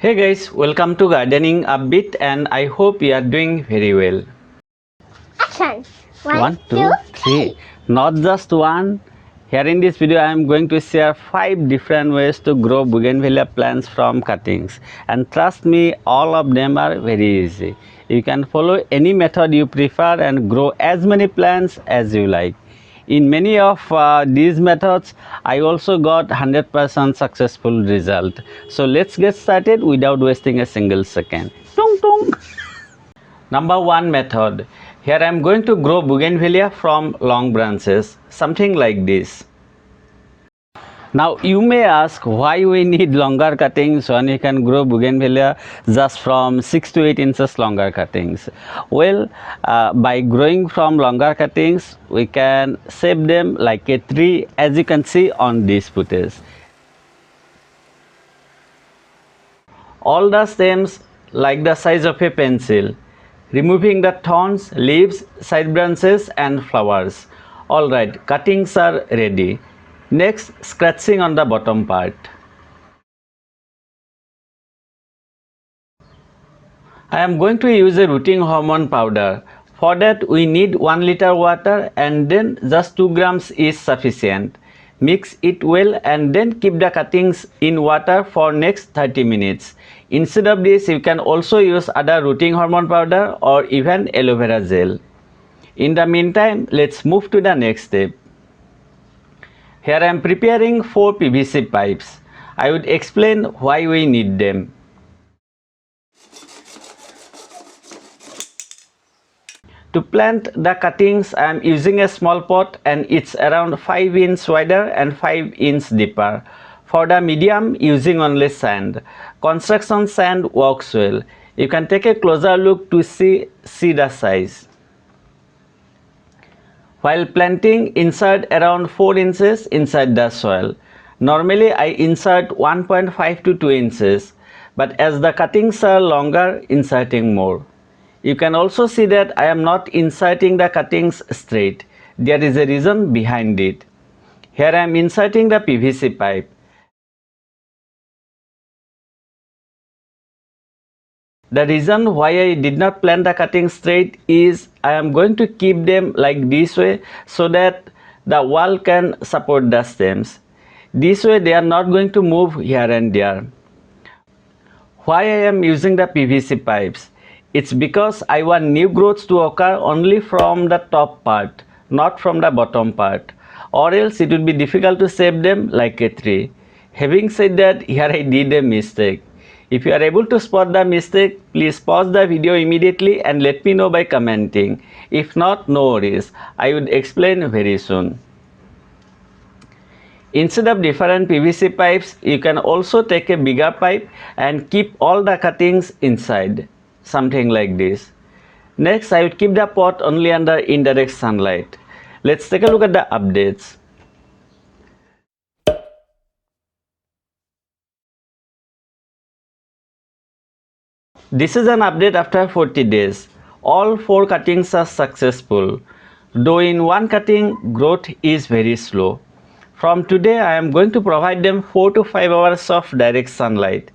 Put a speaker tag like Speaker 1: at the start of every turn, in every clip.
Speaker 1: Hey guys, welcome to Gardening Upbeat and I hope you are doing very well.
Speaker 2: Action!
Speaker 1: One, two, three. Not just one. Here in this video I am going to share 5 different ways to grow Bougainvillea plants from cuttings. And trust me, all of them are very easy. You can follow any method you prefer and grow as many plants as you like. In many of these methods, I also got 100% successful result. So let's get started without wasting a single second. Tung tung. Number 1 method. Here I am going to grow Bougainvillea from long branches, something like this. Now you may ask why we need longer cuttings when you can grow Bougainvillea just from 6 to 8 inches longer cuttings. Well, by growing from longer cuttings, we can shape them like a tree, as you can see on this footage. All the stems like the size of a pencil, removing the thorns, leaves, side branches and flowers. Alright, cuttings are ready. Next, scratching on the bottom part. I am going to use a rooting hormone powder. For that we need 1 liter water and then just 2 grams is sufficient. Mix it well and then keep the cuttings in water for next 30 minutes. Instead of this, you can also use other rooting hormone powder or even aloe vera gel. In the meantime, let's move to the next step. Here I am preparing 4 PVC pipes. I would explain why we need them. To plant the cuttings, I am using a small pot and it's around 5 inch wider and 5 inch deeper. For the medium, using only sand. Construction sand works well. You can take a closer look to see the size. While planting, insert around 4 inches inside the soil. Normally I insert 1.5 to 2 inches, but as the cuttings are longer, inserting more. You can also see that I am not inserting the cuttings straight. There is a reason behind it. Here I am inserting the PVC pipe. The reason why I did not plant the cuttings straight is I am going to keep them like this way so that the wall can support the stems. This way they are not going to move here and there. Why I am using the PVC pipes? It's because I want new growths to occur only from the top part, not from the bottom part, or else it would be difficult to shape them like a tree. Having said that, here I did a mistake. If you are able to spot the mistake, please pause the video immediately and let me know by commenting. If not, no worries. I would explain very soon. Instead of different PVC pipes, you can also take a bigger pipe and keep all the cuttings inside. Something like this. Next, I would keep the pot only under indirect sunlight. Let's take a look at the updates. This is an update after 40 days. All 4 cuttings are successful. Though in one cutting, growth is very slow. From today, I am going to provide them 4 to 5 hours of direct sunlight.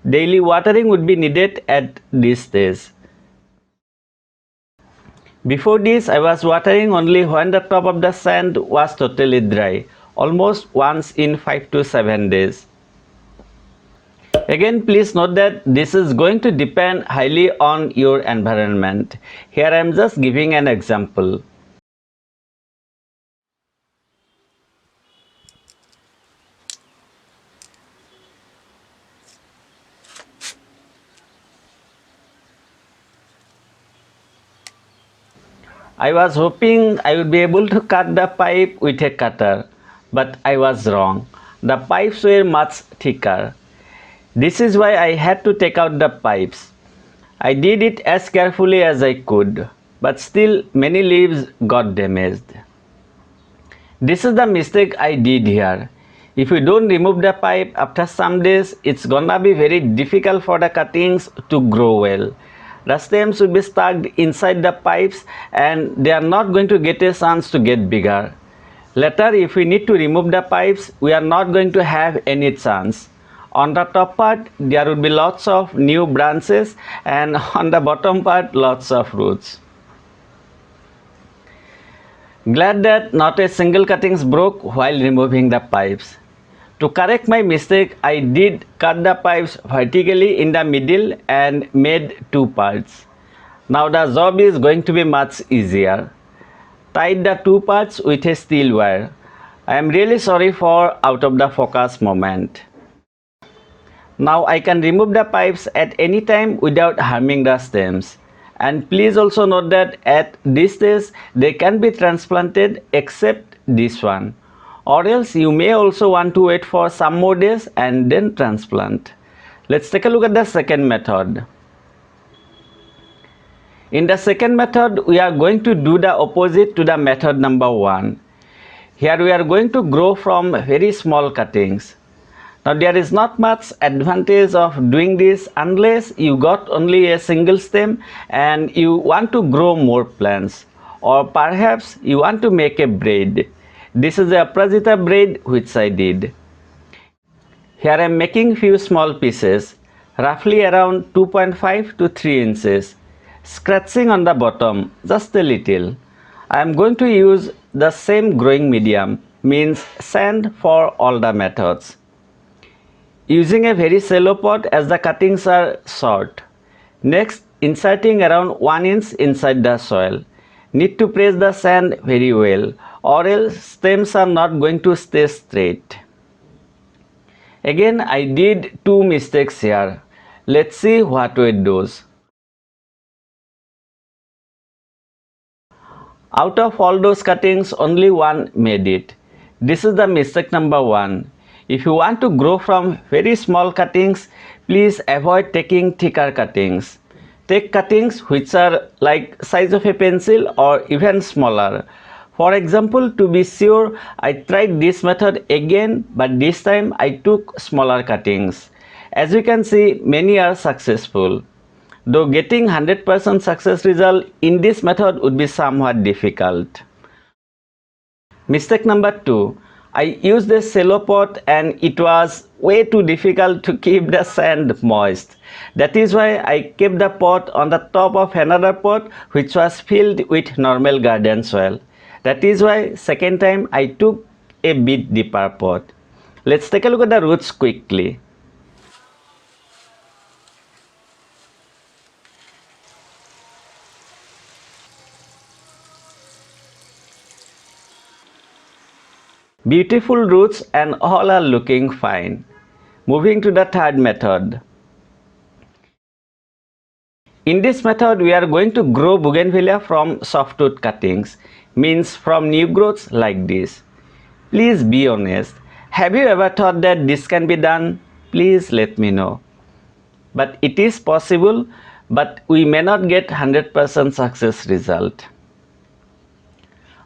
Speaker 1: Daily watering would be needed at this stage. Before this, I was watering only when the top of the sand was totally dry, almost once in 5 to 7 days. Again, please note that this is going to depend highly on your environment. Here I am just giving an example. I was hoping I would be able to cut the pipe with a cutter, but I was wrong. The pipes were much thicker. This is why I had to take out the pipes. I did it as carefully as I could, but still many leaves got damaged. This is the mistake I did here. If you don't remove the pipe after some days, it's gonna be very difficult for the cuttings to grow well. The stems will be stuck inside the pipes and they are not going to get a chance to get bigger. Later, if we need to remove the pipes, we are not going to have any chance. On the top part there would be lots of new branches, and on the bottom part lots of roots. Glad that not a single cuttings broke while removing the pipes. To correct my mistake, I did cut the pipes vertically in the middle and made two parts. Now the job is going to be much easier. Tied the two parts with a steel wire. I am really sorry for out of the focus moment. Now I can remove the pipes at any time without harming the stems. And please also note that at this stage they can be transplanted except this one. Or else you may also want to wait for some more days and then transplant. Let's take a look at the second method. In the second method, we are going to do the opposite to the method number 1. Here we are going to grow from very small cuttings. Now there is not much advantage of doing this unless you got only a single stem and you want to grow more plants, or perhaps you want to make a braid. This is the Aprajita braid which I did. Here I am making few small pieces, roughly around 2.5 to 3 inches, scratching on the bottom just a little. I am going to use the same growing medium, means sand, for all the methods. Using a very shallow pot as the cuttings are short. Next, inserting around 1 inch inside the soil. Need to press the sand very well, or else stems are not going to stay straight. Again, I did two mistakes here. Let's see what it does. Out of all those cuttings, only one made it. This is the mistake number 1. If you want to grow from very small cuttings, please avoid taking thicker cuttings. Take cuttings which are like size of a pencil or even smaller. For example, to be sure, I tried this method again, but this time I took smaller cuttings. As you can see, many are successful. Though getting 100% success result in this method would be somewhat difficult. Mistake number 2. I used a cello pot and it was way too difficult to keep the sand moist. That is why I kept the pot on the top of another pot which was filled with normal garden soil. That is why second time I took a bit deeper pot. Let's take a look at the roots quickly. Beautiful roots and all are looking fine. Moving to the third method. In this method, we are going to grow Bougainvillea from softwood cuttings, means from new growths like this. Please be honest. Have you ever thought that this can be done? Please let me know. But it is possible, but we may not get 100% success result.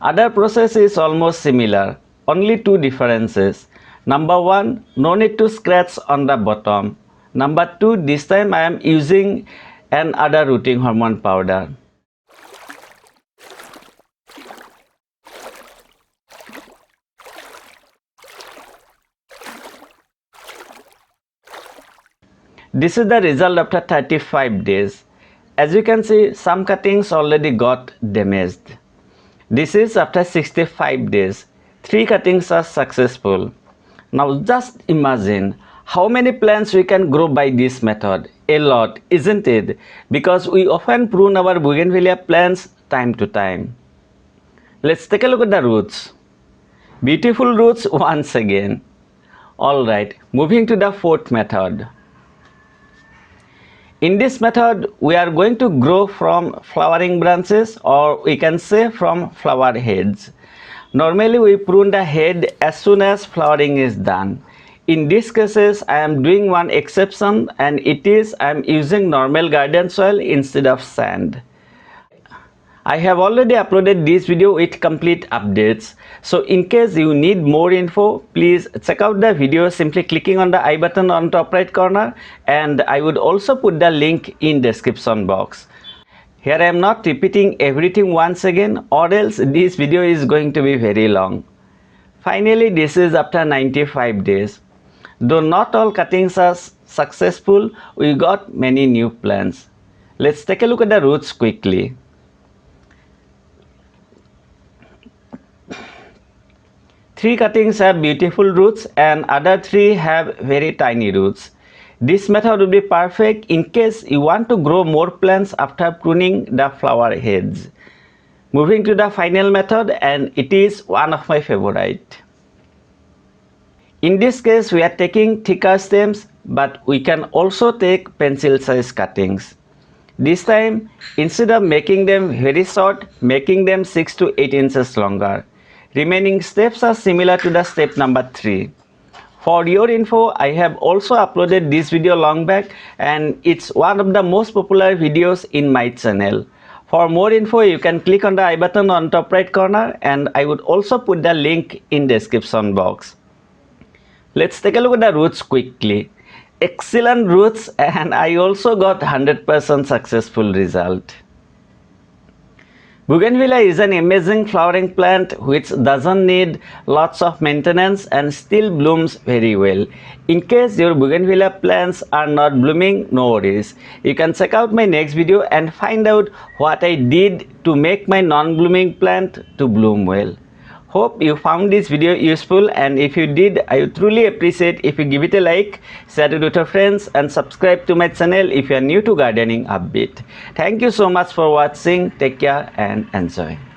Speaker 1: Other process is almost similar, only two differences. Number 1, no need to scratch on the bottom. Number 2, this time I am using an other rooting hormone powder. This is the result after 35 days. As you can see, some cuttings already got damaged. This is after 65 days. 3 cuttings are successful. Now just imagine how many plants we can grow by this method. A lot, isn't it? Because we often prune our Bougainvillea plants time to time. Let's take a look at the roots. Beautiful roots once again. Alright, moving to the fourth method. In this method, we are going to grow from flowering branches, or we can say from flower heads. Normally we prune the head as soon as flowering is done. In these cases, I am doing one exception, and it is I am using normal garden soil instead of sand. I have already uploaded this video with complete updates. So in case you need more info, please check out the video simply clicking on the I button on top right corner, and I would also put the link in description box. Here I am not repeating everything once again, or else this video is going to be very long. Finally, this is after 95 days. Though not all cuttings are successful, we got many new plants. Let's take a look at the roots quickly. Three cuttings have beautiful roots and other three have very tiny roots. This method would be perfect in case you want to grow more plants after pruning the flower heads. Moving to the final method, and it is one of my favorite. In this case, we are taking thicker stems, but we can also take pencil size cuttings. This time, instead of making them very short, making them 6 to 8 inches longer. Remaining steps are similar to the step number 3. For your info, I have also uploaded this video long back and it's one of the most popular videos in my channel. For more info, you can click on the I button on top right corner and I would also put the link in description box. Let's take a look at the roots quickly. Excellent roots, and I also got 100% successful result. Bougainvillea is an amazing flowering plant which doesn't need lots of maintenance and still blooms very well. In case your Bougainvillea plants are not blooming, no worries. You can check out my next video and find out what I did to make my non-blooming plant to bloom well. Hope you found this video useful, and if you did, I would truly appreciate if you give it a like, share it with your friends and subscribe to my channel if you are new to gardening upbeat. Thank you so much for watching. Take care and enjoy.